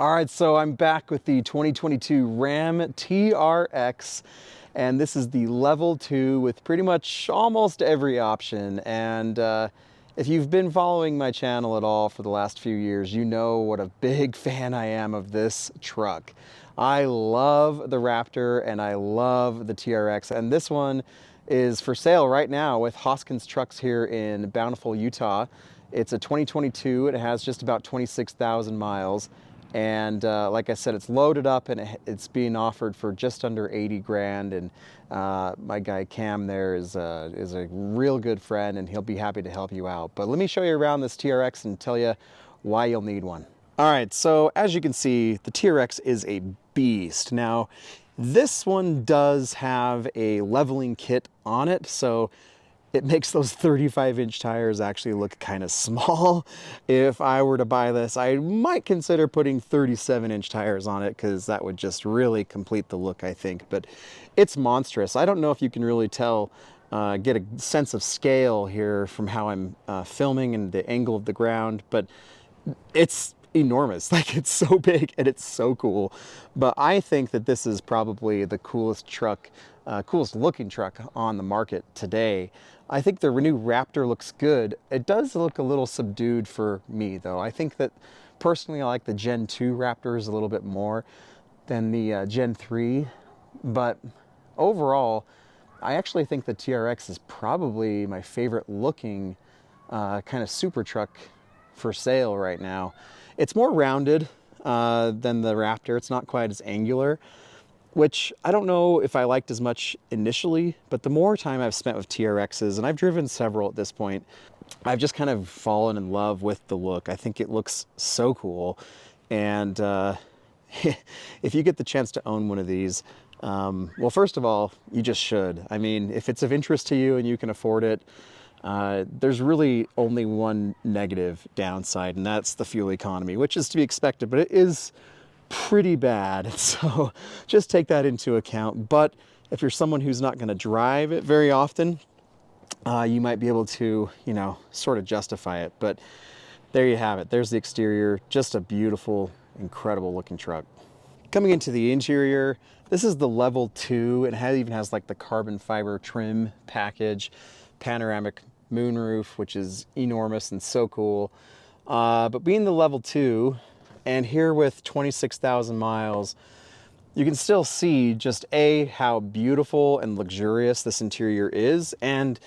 All right, so I'm back with the 2022 Ram TRX, and this is the level 2 with pretty much almost every option. And if you've been following my channel at all for the last few years, you know what a big fan I am of this truck. I love the Raptor and I love the TRX, and this one is for sale right now with Hoskins Trucks here in Bountiful, Utah. It's a 2022. It has just about 26,000 miles. And like I said, it's loaded up and it's being offered for just under 80 grand. And my guy Cam there is a real good friend, and he'll be happy to help you out. But let me show you around this TRX and tell you why you'll need one. All right, so as you can see, the TRX is a beast. Now, this one does have a leveling kit on it, so it makes those 35-inch tires actually look kind of small. If I were to buy this, I might consider putting 37-inch tires on it, because that would just really complete the look, I think. But it's monstrous. I don't know if you can really tell, get a sense of scale here from how I'm filming and the angle of the ground, but it's enormous. Like, it's so big and it's so cool. But I think that this is probably the coolest truck, coolest looking truck on the market today. I think the new Raptor looks good. It does look a little subdued for me though. I think that personally I like the Gen 2 Raptors a little bit more than the Gen 3, but overall I actually think the TRX is probably my favorite looking kind of super truck for sale right now. It's more rounded than the Raptor. It's not quite as angular, which I don't know if I liked as much initially, but the more time I've spent with TRXs, and I've driven several at this point, I've just kind of fallen in love with the look. I think it looks so cool. And if you get the chance to own one of these, well, first of all, you just should. I mean, if it's of interest to you and you can afford it, there's really only one negative downside, and that's the fuel economy, which is to be expected, but it is pretty bad. So just take that into account. But if you're someone who's not going to drive it very often, you might be able to, you know, sort of justify it. But there you have it. There's the exterior. Just a beautiful, incredible looking truck. Coming into the interior, this is the level 2. It even has like the carbon fiber trim package, panoramic moonroof, which is enormous and so cool. But being the level 2, and here with 26,000 miles, you can still see just A, how beautiful and luxurious this interior is, and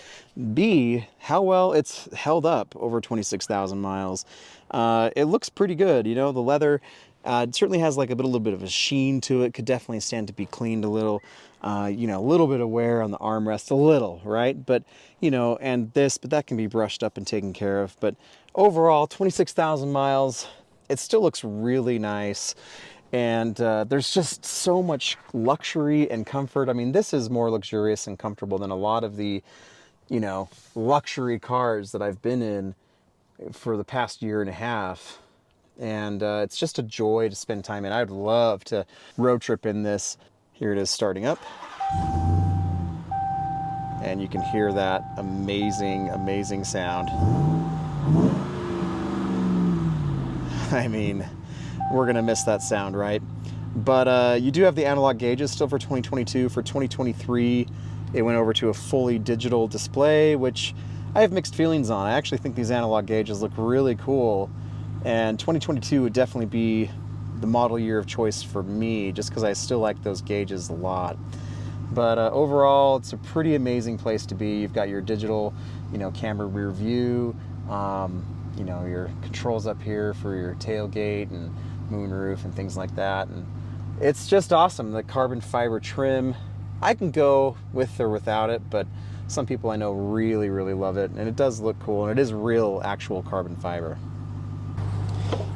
B, how well it's held up over 26,000 miles. It looks pretty good. You know, the leather, it certainly has like a little bit of a sheen to it. Could definitely stand to be cleaned a little. You know, a little bit of wear on the armrest, a little, right? But, you know, but that can be brushed up and taken care of. But overall, 26,000 miles, it still looks really nice. And there's just so much luxury and comfort. I mean, this is more luxurious and comfortable than a lot of the, you know, luxury cars that I've been in for the past year and a half. And it's just a joy to spend time in. I'd love to road trip in this. Here it is starting up. And you can hear that amazing, amazing sound. I mean, we're gonna miss that sound, right? But you do have the analog gauges still for 2022. For 2023, it went over to a fully digital display, which I have mixed feelings on. I actually think these analog gauges look really cool. And 2022 would definitely be the model year of choice for me, just because I still like those gauges a lot. But overall, it's a pretty amazing place to be. You've got your digital, you know, camera rear view, you know, your controls up here for your tailgate and moonroof and things like that. And it's just awesome. The carbon fiber trim, I can go with or without it, but some people I know really, really love it. And it does look cool, and it is real, actual carbon fiber.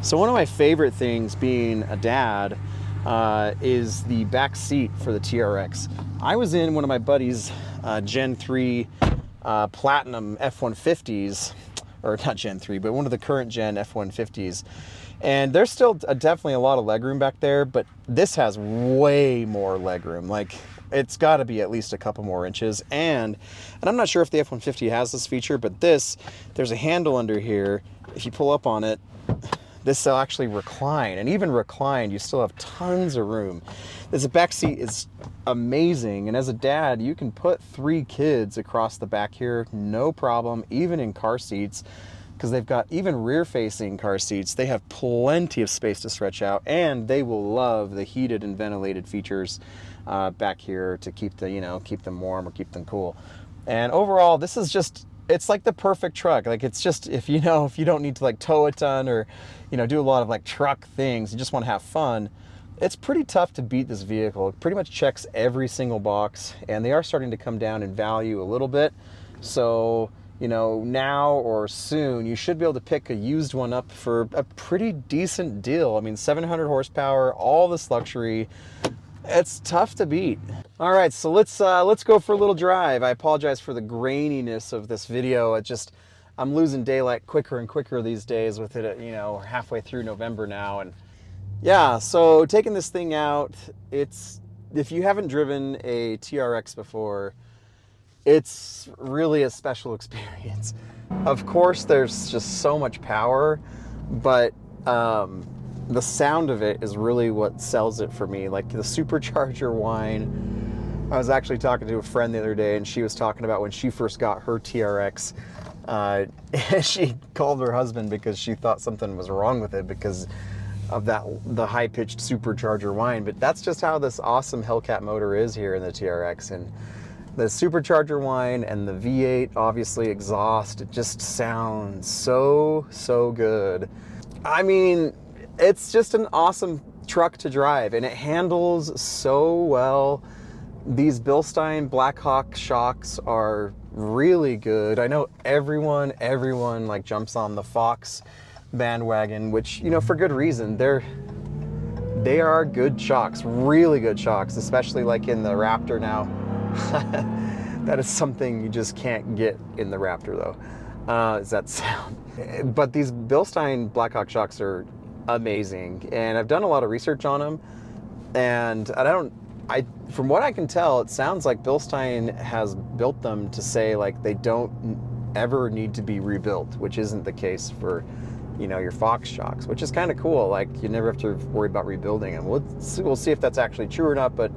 So one of my favorite things being a dad is the back seat for the TRX. I was in one of my buddy's Gen 3 Platinum F-150s, or not Gen 3, but one of the current Gen F-150s. And there's still definitely a lot of legroom back there, but this has way more legroom. Like, it's got to be at least a couple more inches. And I'm not sure if the F-150 has this feature, but there's a handle under here. If you pull up on it, this will actually recline, and even reclined, you still have tons of room. This back seat is amazing, and as a dad, you can put 3 kids across the back here, no problem, even in car seats, because they've got even rear-facing car seats. They have plenty of space to stretch out, and they will love the heated and ventilated features back here to keep the, keep them warm or keep them cool. And overall, this is just, it's like the perfect truck. Like, it's just, if you don't need to like tow a ton or, do a lot of like truck things, you just want to have fun, it's pretty tough to beat this vehicle. It pretty much checks every single box, and they are starting to come down in value a little bit. So, now or soon, you should be able to pick a used one up for a pretty decent deal. I mean, 700 horsepower, all this luxury. It's tough to beat. All right, so let's go for a little drive. I apologize for the graininess of this video. I'm losing daylight quicker and quicker these days with it. We're halfway through November now, and yeah. So taking this thing out, if you haven't driven a TRX before, it's really a special experience. Of course, there's just so much power, but the sound of it is really what sells it for me. Like the supercharger whine. I was actually talking to a friend the other day, and she was talking about when she first got her TRX. She called her husband because she thought something was wrong with it because of the high-pitched supercharger whine. But that's just how this awesome Hellcat motor is here in the TRX. And the supercharger whine and the V8, obviously exhaust, it just sounds so good. I mean, it's just an awesome truck to drive, and it handles so well. These Bilstein Blackhawk shocks are really good. I know everyone like jumps on the Fox bandwagon, which, for good reason. They are good shocks, really good shocks, especially like in the Raptor now. That is something you just can't get in the Raptor though, is that sound. But these Bilstein Blackhawk shocks are amazing, and I've done a lot of research on them, and from what I can tell, it sounds like Bilstein has built them to say like they don't ever need to be rebuilt, which isn't the case for your Fox shocks, which is kind of cool. Like, you never have to worry about rebuilding them. We'll see if that's actually true or not, but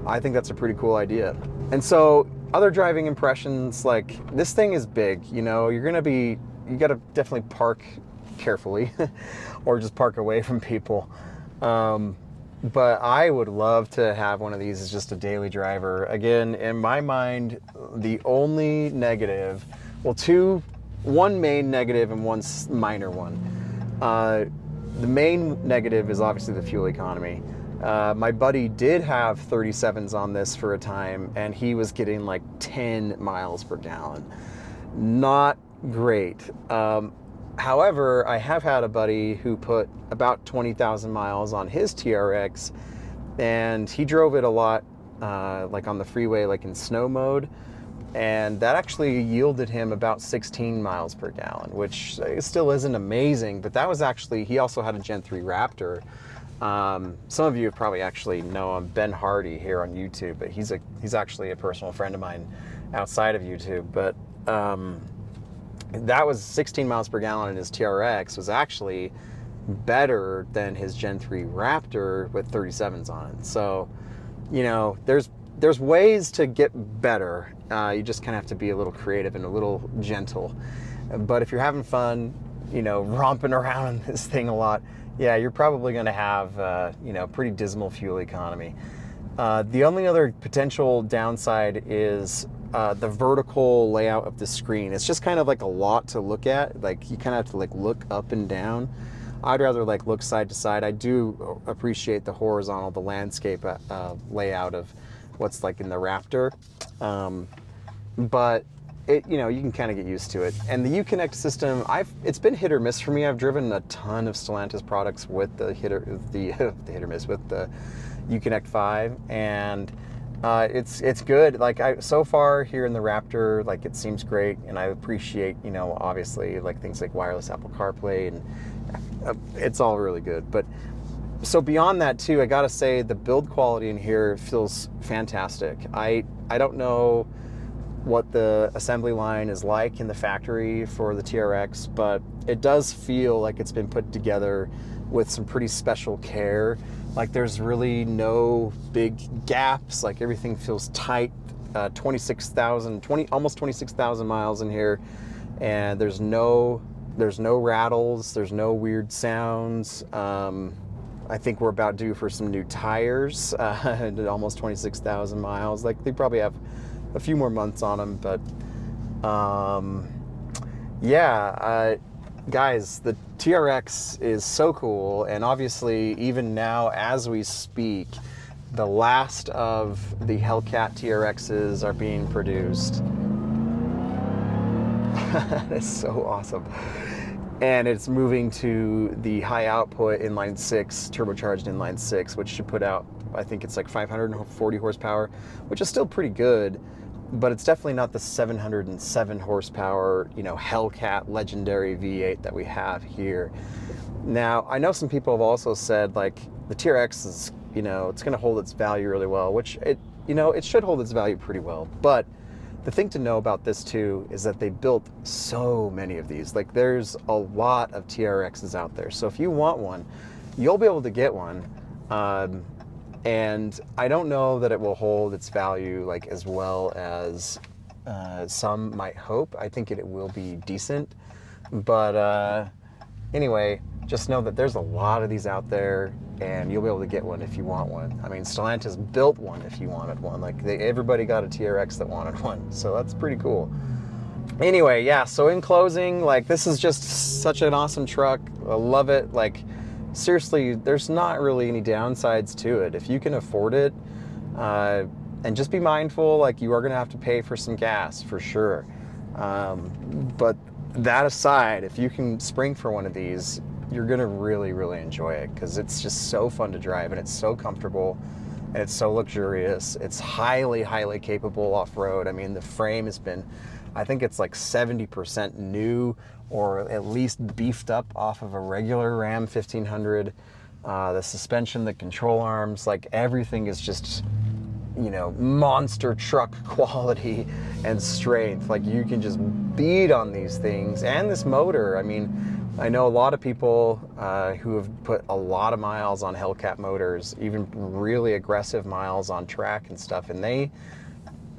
I think that's a pretty cool idea. And so other driving impressions, like this thing is big. You gotta definitely park carefully or just park away from people. But I would love to have one of these as just a daily driver. Again, in my mind, the only negative, one main negative and one minor one. The main negative is obviously the fuel economy. My buddy did have 37s on this for a time, and he was getting like 10 miles per gallon. Not great. However, I have had a buddy who put about 20,000 miles on his TRX, and he drove it a lot, like on the freeway, like in snow mode, and that actually yielded him about 16 miles per gallon, which still isn't amazing, but that was actually, he also had a Gen 3 Raptor. Some of you probably actually know him, Ben Hardy, here on YouTube, but he's actually a personal friend of mine outside of YouTube. But that was 16 miles per gallon, and his TRX was actually better than his Gen 3 Raptor with 37s on it. So, there's ways to get better. You just kind of have to be a little creative and a little gentle. But if you're having fun, romping around in this thing a lot, yeah, you're probably going to have, pretty dismal fuel economy. The only other potential downside is the vertical layout of the screen. It's just kind of like a lot to look at. Like, you kind of have to like look up and down. I'd rather like look side to side. I do appreciate the horizontal, the landscape layout of what's like in the Raptor. But you can kind of get used to it. And the Uconnect system, it's been hit or miss for me. I've driven a ton of Stellantis products with the hit or miss with the Uconnect 5, and it's good. Like, so far here in the Raptor, like, it seems great, and I appreciate, obviously, like things like wireless Apple CarPlay, and it's all really good. But so beyond that too, I gotta say the build quality in here feels fantastic. I don't know what the assembly line is like in the factory for the TRX, but it does feel like it's been put together with some pretty special care. Like there's really no big gaps, like everything feels tight. 26,000, almost 26,000 miles in here, and there's no rattles, there's no weird sounds. I think we're about due for some new tires at almost 26,000 miles. Like they probably have a few more months on them, but yeah, guys, the TRX is so cool, and obviously even now as we speak, the last of the Hellcat TRXs are being produced. That's so awesome. And it's moving to the high output inline 6, turbocharged inline 6, which should put out, I think it's like 540 horsepower, which is still pretty good, but it's definitely not the 707 horsepower, you know, Hellcat legendary V8 that we have here. Now, I know some people have also said like the TRX is, you know, it's going to hold its value really well, which it, you know, it should hold its value pretty well. But the thing to know about this too is that they built so many of these. Like there's a lot of TRXs out there. So if you want one, you'll be able to get one. And I don't know that it will hold its value like as well as some might hope. I think it will be decent. But anyway, just know that there's a lot of these out there, and you'll be able to get one if you want one. I mean, Stellantis built one if you wanted one. Like everybody got a TRX that wanted one, so that's pretty cool. Anyway, yeah, so in closing, like this is just such an awesome truck. I love it. Like seriously, there's not really any downsides to it. If you can afford it, and just be mindful, like you are gonna have to pay for some gas for sure. But that aside, if you can spring for one of these, you're gonna really, really enjoy it because it's just so fun to drive and it's so comfortable and it's so luxurious. It's highly, highly capable off-road. I mean, the frame has been, I think it's like 70% new or at least beefed up off of a regular Ram 1500. The suspension, the control arms, like everything is just, you know, monster truck quality and strength. Like you can just beat on these things. And this motor, I mean, I know a lot of people who have put a lot of miles on Hellcat motors, even really aggressive miles on track and stuff, and they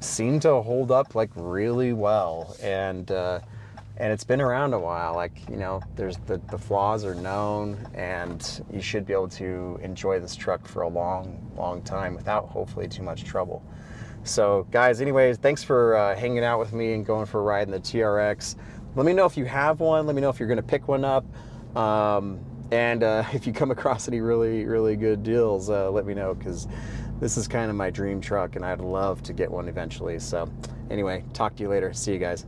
seem to hold up like really well. And it's been around a while. Like, you know, there's the flaws are known, and you should be able to enjoy this truck for a long, long time without hopefully too much trouble. So guys, anyways, thanks for hanging out with me and going for a ride in the TRX. Let me know if you have one. Let me know if you're going to pick one up. And if you come across any really, really good deals, let me know, because this is kind of my dream truck and I'd love to get one eventually. So anyway, talk to you later. See you guys.